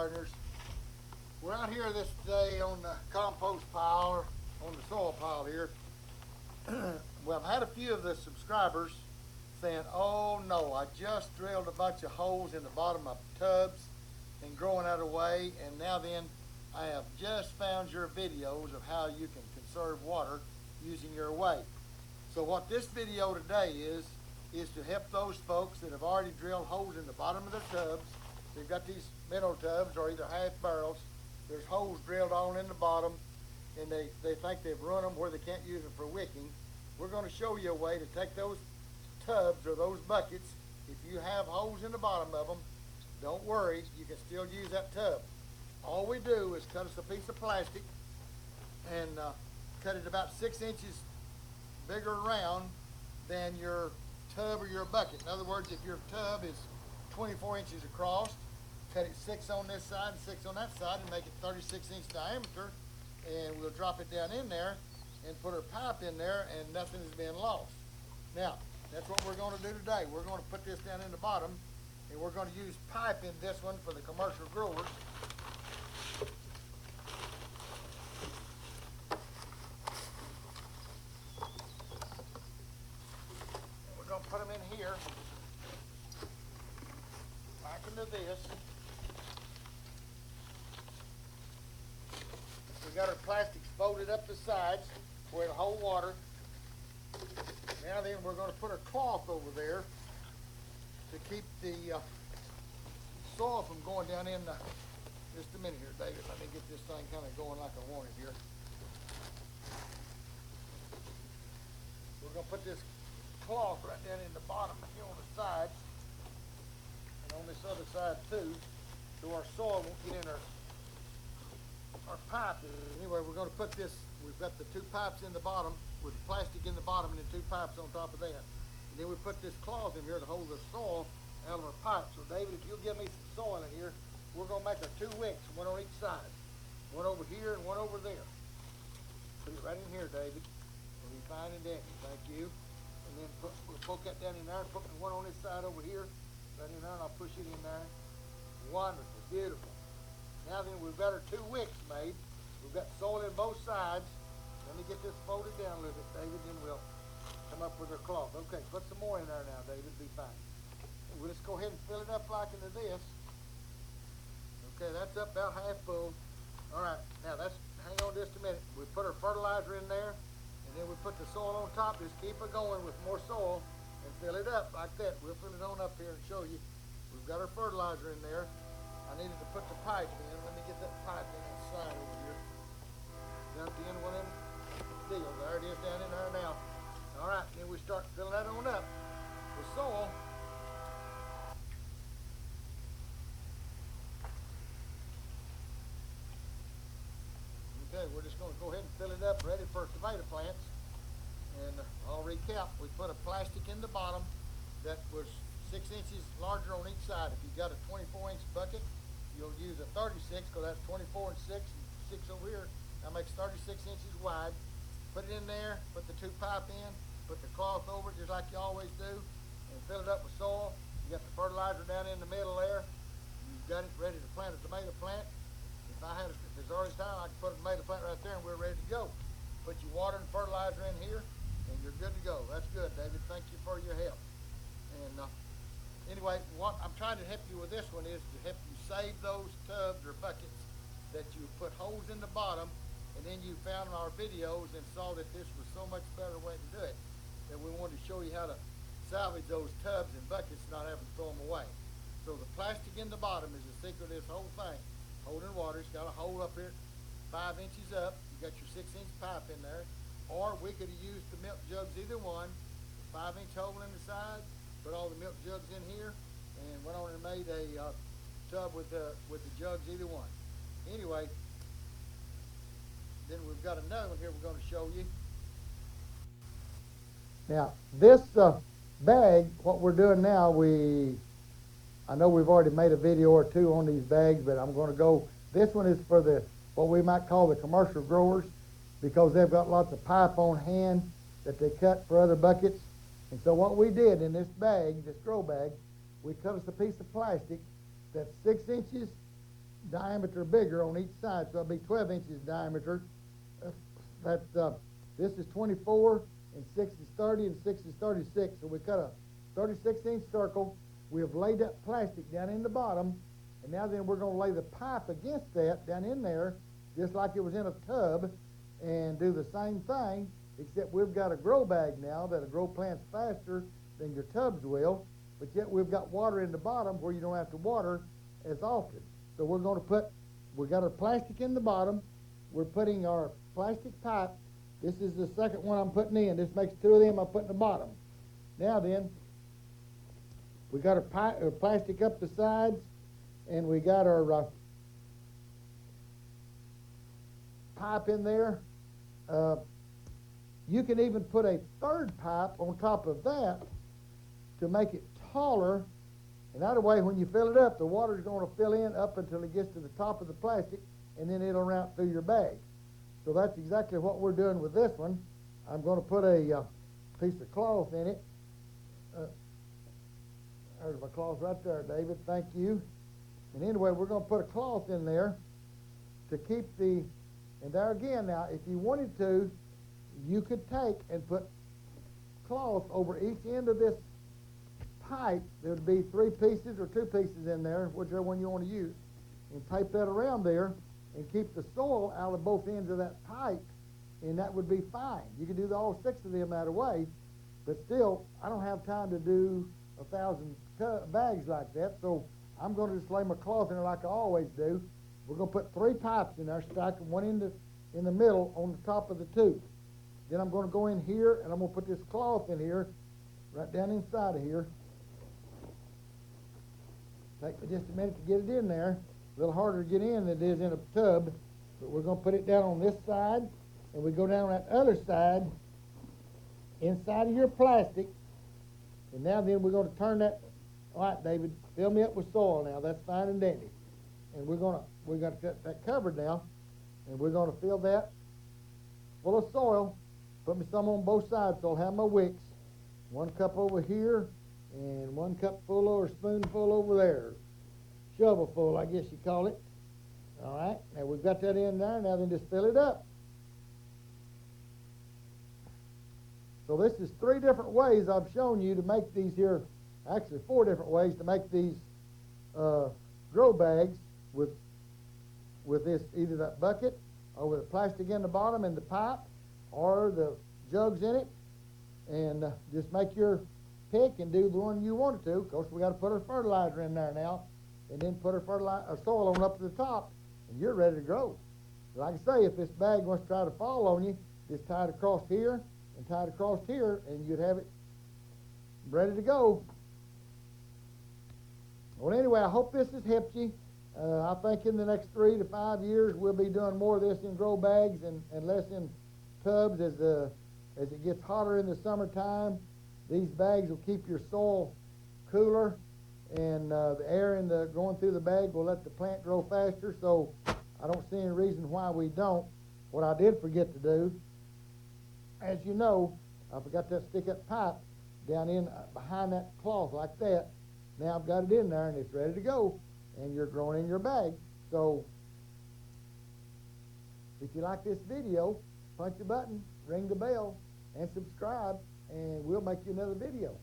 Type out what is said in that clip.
gardeners. We're out here this day on the compost pile, or on the soil pile here. Well, I've had a few of the subscribers saying, oh no, I just drilled a bunch of holes in the bottom of tubs and growing out of the way, and now then I have just found your videos of how you can conserve water using your way. So what this video today is to help those folks that have already drilled holes in the bottom of their tubs. They've got these minnow tubs or either half barrels. There's holes drilled all in the bottom, and they think they've run them where they can't use them for wicking. We're going to show you a way to take those tubs or those buckets. If you have holes in the bottom of them, don't worry, you can still use that tub. All we do is cut us a piece of plastic and cut it about 6 inches bigger around than your tub or your bucket. In other words, if your tub is 24 inches across, cut it 6 on this side and 6 on that side and make it 36-inch diameter, and we'll drop it down in there and put our pipe in there, and nothing is being lost. Now, that's what we're going to do today. We're going to put this down in the bottom, and we're going to use pipe in this one for the commercial growers. We're going to put them in here, back into this. We got our plastics folded up the sides where it'll hold water. Now then, we're going to put a cloth over there to keep the soil from going down in the, just a minute here, David. Let me get this thing kind of going like I want it here. We're going to put this cloth right down in the bottom here on the sides and on this other side too, so our soil won't get in our pipe. Anyway, we're going to put this, we've got the 2 pipes in the bottom with the plastic in the bottom and then 2 pipes on top of that. And then we put this cloth in here to hold the soil out of our pipe. So David, if you'll give me some soil in here, we're going to make our 2 wicks, one on each side. One over here and one over there. Put it right in here, David. It'll be fine and dandy, thank you. And then we'll poke that down in there, put one on this side over here, right in there, and I'll push it in there. Wonderful, beautiful. Now then, we've got our 2 wicks made. We've got soil in both sides. Let me get this folded down a little bit, David, then we'll come up with our cloth. Okay, put some more in there now, David, be fine. And we'll just go ahead and fill it up like into this. Okay, that's up about half full. All right, now that's, hang on just a minute. We put our fertilizer in there, and then we put the soil on top. Just keep it going with more soil and fill it up like that. We'll fill it on up here and show you. We've got our fertilizer in there. I needed to put the pipe in. Let me get that pipe in that side over here. Down at the end of one of them deals. There it is down in there now. All right, then we start filling that on up with soil. Okay, we're just going to go ahead and fill it up, ready for tomato plants. And I'll recap. We put a plastic in the bottom that was 6 inches larger on each side. If you've got a 24-inch bucket, you'll use a 36, because that's 24 and 6, and 6 over here. That makes 36 inches wide. Put it in there, put the 2 pipe in, put the cloth over it just like you always do, and fill it up with soil. You got the fertilizer down in the middle there. You've got it ready to plant a tomato plant. If there's already time, I can put a tomato plant right there and we're ready to go. Put your water and fertilizer in here, and you're good to go. That's good, David. Thank you for your help. And anyway, what I'm trying to help you with this one is to help you save those tubs or buckets that you put holes in the bottom, and then you found our videos and saw that this was so much better way to do it, that we wanted to show you how to salvage those tubs and buckets, not having to throw them away. So the plastic in the bottom is the secret of this whole thing. Holding water, it's got a hole up here 5 inches up. You got your 6-inch pipe in there, or we could have used the milk jugs, either one. 5-inch hole in the side, put all the milk jugs in here, and went on and made a tub with the jugs, either one. Anyway, then we've got another one here we're going to show you. Now, this bag, what we're doing now, I know we've already made a video or 2 on these bags, but I'm going to go, this one is for what we might call the commercial growers, because they've got lots of pipe on hand that they cut for other buckets. And so what we did in this bag, this grow bag, we cut us a piece of plastic that's 6 inches diameter bigger on each side, so it'll be 12 inches diameter. This is 24, and 6 is 30, and 6 is 36. So we cut a 36-inch circle. We have laid that plastic down in the bottom, and now then we're going to lay the pipe against that down in there, just like it was in a tub, and do the same thing, except we've got a grow bag now that'll grow plants faster than your tubs will, but yet we've got water in the bottom where you don't have to water as often. So we're going to we got our plastic in the bottom. We're putting our plastic pipe. This is the second one I'm putting in. This makes 2 of them I put in the bottom. Now then, we got our plastic up the sides, and we got our pipe in there. You can even put a third pipe on top of that to make it taller, and that way when you fill it up, the water's going to fill in up until it gets to the top of the plastic, and then it'll run out through your bag. So that's exactly what we're doing with this one. I'm going to put a piece of cloth in it. There's my cloth right there, David. Thank you. And anyway, we're going to put a cloth in there to keep and there again now, if you wanted to, you could take and put cloth over each end of this pipe. There would be 3 pieces or 2 pieces in there, whichever one you want to use, and tape that around there and keep the soil out of both ends of that pipe, and that would be fine. You could do all 6 of them that way, but still, I don't have time to do 1,000 bags like that, so I'm going to just lay my cloth in there like I always do. We're going to put 3 pipes in there, stack them one in the middle on the top of the tube. Then I'm going to go in here, and I'm going to put this cloth in here, right down inside of here. Take me just a minute to get it in there. A little harder to get in than it is in a tub, but we're going to put it down on this side, and we go down that other side inside of your plastic, and now then we're going to turn that. All right, David, fill me up with soil now. That's fine and dandy. And we got that covered now, and we're going to fill that full of soil. Put me some on both sides so I'll have my wicks. 1 cup over here, and 1 cup full or spoonful over there. Shovelful, I guess you call it. All right, now we've got that in there. Now then just fill it up. So this is 3 different ways I've shown you to make these here, actually 4 different ways to make these grow bags with this, either that bucket or with the plastic in the bottom and the pipe or the jugs in it. And just make your pick and do the one you want it to. Of course, we got to put our fertilizer in there now, and then put our soil on up to the top, and you're ready to grow. Like I say, if this bag wants to try to fall on you, just tie it across here and tie it across here, and you'd have it ready to go. Well, anyway, I hope this has helped you. I think in the next 3 to 5 years, we'll be doing more of this in grow bags and less in tubs as it gets hotter in the summertime. These bags will keep your soil cooler, and the air going through the bag will let the plant grow faster, so I don't see any reason why we don't. What I did forget to do, as you know, I forgot to stick that pipe down in behind that cloth like that. Now I've got it in there, and it's ready to go, and you're growing in your bag. So if you like this video, punch the button, ring the bell, and subscribe, and we'll make you another video.